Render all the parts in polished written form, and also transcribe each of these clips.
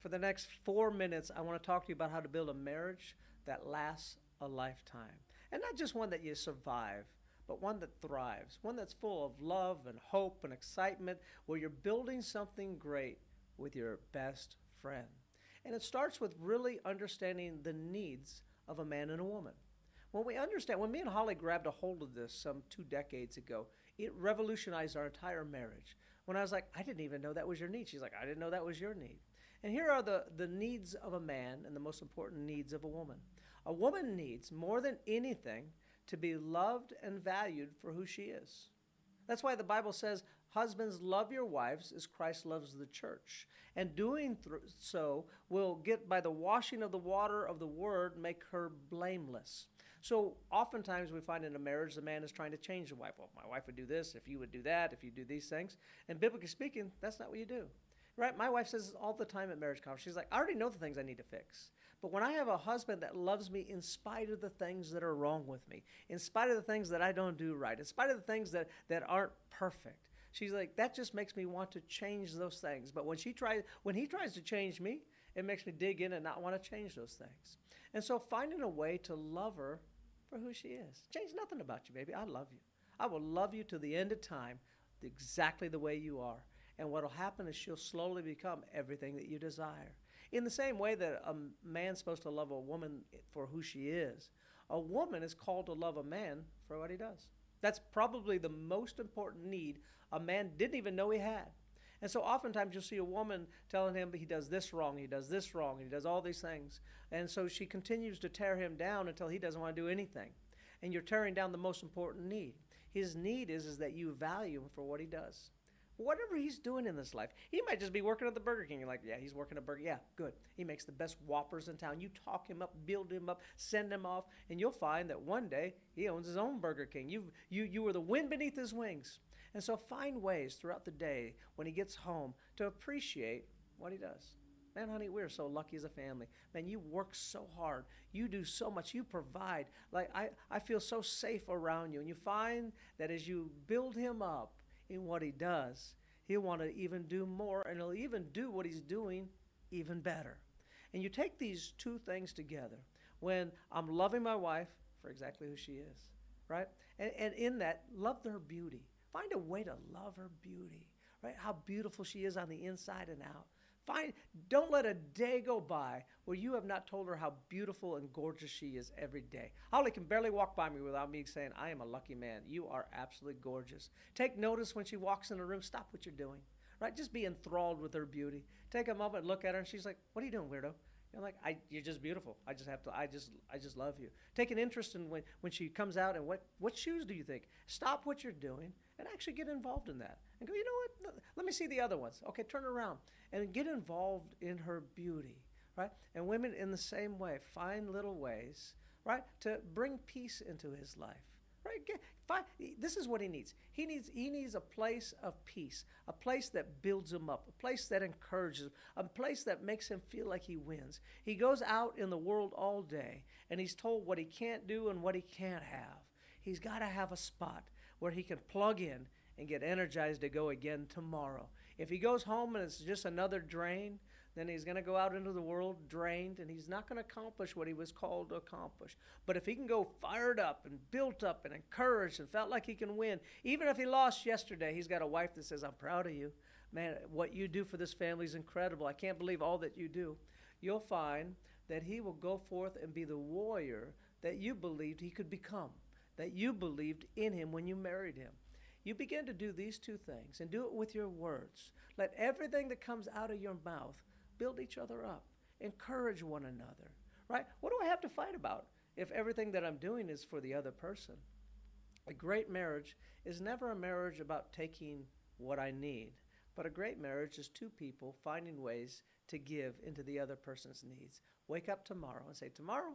For the next 4 minutes, I want to talk to you about how to build a marriage that lasts a lifetime. And not just one that you survive, but one that thrives, one that's full of love and hope and excitement, where you're building something great with your best friend. And it starts with really understanding the needs of a man and a woman. When me and Holly grabbed a hold of this some 2 decades ago, it revolutionized our entire marriage. When I was like, I didn't even know that was your need. She's like, I didn't know that was your need. And here are the needs of a man and the most important needs of a woman. A woman needs, more than anything, to be loved and valued for who she is. That's why the Bible says, husbands, love your wives as Christ loves the church. And doing so will get, by the washing of the water of the word, make her blameless. So oftentimes we find in a marriage, the man is trying to change the wife. Well, my wife would do this, if you would do that, if you do these things. And biblically speaking, that's not what you do. Right? My wife says all the time at marriage conference, she's like, I already know the things I need to fix. But when I have a husband that loves me in spite of the things that are wrong with me, in spite of the things that I don't do right, in spite of the things that aren't perfect, she's like, that just makes me want to change those things. But when he tries to change me, it makes me dig in and not want to change those things. And so finding a way to love her for who she is. Change nothing about you, baby. I love you. I will love you to the end of time exactly the way you are. And what will happen is she'll slowly become everything that you desire. In the same way that a man's supposed to love a woman for who she is, a woman is called to love a man for what he does. That's probably the most important need a man didn't even know he had. And so oftentimes you'll see a woman telling him he does this wrong, he does this wrong, he does all these things. And so she continues to tear him down until he doesn't want to do anything. And you're tearing down the most important need. His need is that you value him for what he does. Whatever he's doing in this life. He might just be working at the Burger King. You're like, yeah, he's working at Burger King. Yeah, good. He makes the best Whoppers in town. You talk him up, build him up, send him off, and you'll find that one day he owns his own Burger King. You were the wind beneath his wings. And so find ways throughout the day when he gets home to appreciate what he does. Man, honey, we're so lucky as a family. Man, you work so hard. You do so much. You provide. Like, I feel so safe around you. And you find that as you build him up in what he does, he'll want to even do more, and he'll even do what he's doing even better. And you take these two things together. When I'm loving my wife for exactly who she is, right? And in that, love her beauty. Find a way to love her beauty, right? How beautiful she is on the inside and out. Don't let a day go by where you have not told her how beautiful and gorgeous she is every day. Holly can barely walk by me without me saying, I am a lucky man. You are absolutely gorgeous. Take notice when she walks in the room. Stop what you're doing, right? Just be enthralled with her beauty. Take a moment, look at her, and she's like, what are you doing, weirdo? You're like, you're just beautiful. I just love you. Take an interest in when she comes out and what shoes do you think? Stop what you're doing and actually get involved in that. And go, you know what? Let me see the other ones. Okay, turn around and get involved in her beauty, right? And women in the same way, find little ways, right, to bring peace into his life. Right? This is what he needs. He needs a place of peace, a place that builds him up, a place that encourages him, a place that makes him feel like he wins. He goes out in the world all day, and he's told what he can't do and what he can't have. He's got to have a spot where he can plug in and get energized to go again tomorrow. If he goes home and it's just another drain, then he's going to go out into the world drained, and he's not going to accomplish what he was called to accomplish. But if he can go fired up and built up and encouraged and felt like he can win, even if he lost yesterday, he's got a wife that says, I'm proud of you. Man, what you do for this family is incredible. I can't believe all that you do. You'll find that he will go forth and be the warrior that you believed he could become, that you believed in him when you married him. You begin to do these two things and do it with your words. Let everything that comes out of your mouth build each other up. Encourage one another, right? What do I have to fight about if everything that I'm doing is for the other person? A great marriage is never a marriage about taking what I need, but a great marriage is two people finding ways to give into the other person's needs. Wake up tomorrow and say, tomorrow,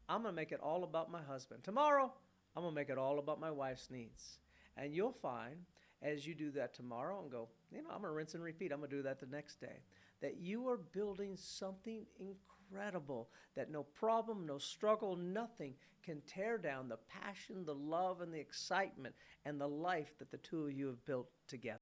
I'm going to make it all about my husband. Tomorrow, I'm going to make it all about my wife's needs. And you'll find as you do that tomorrow and go, I'm going to rinse and repeat. I'm going to do that the next day. That you are building something incredible that no problem, no struggle, nothing can tear down the passion, the love, and the excitement and the life that the two of you have built together.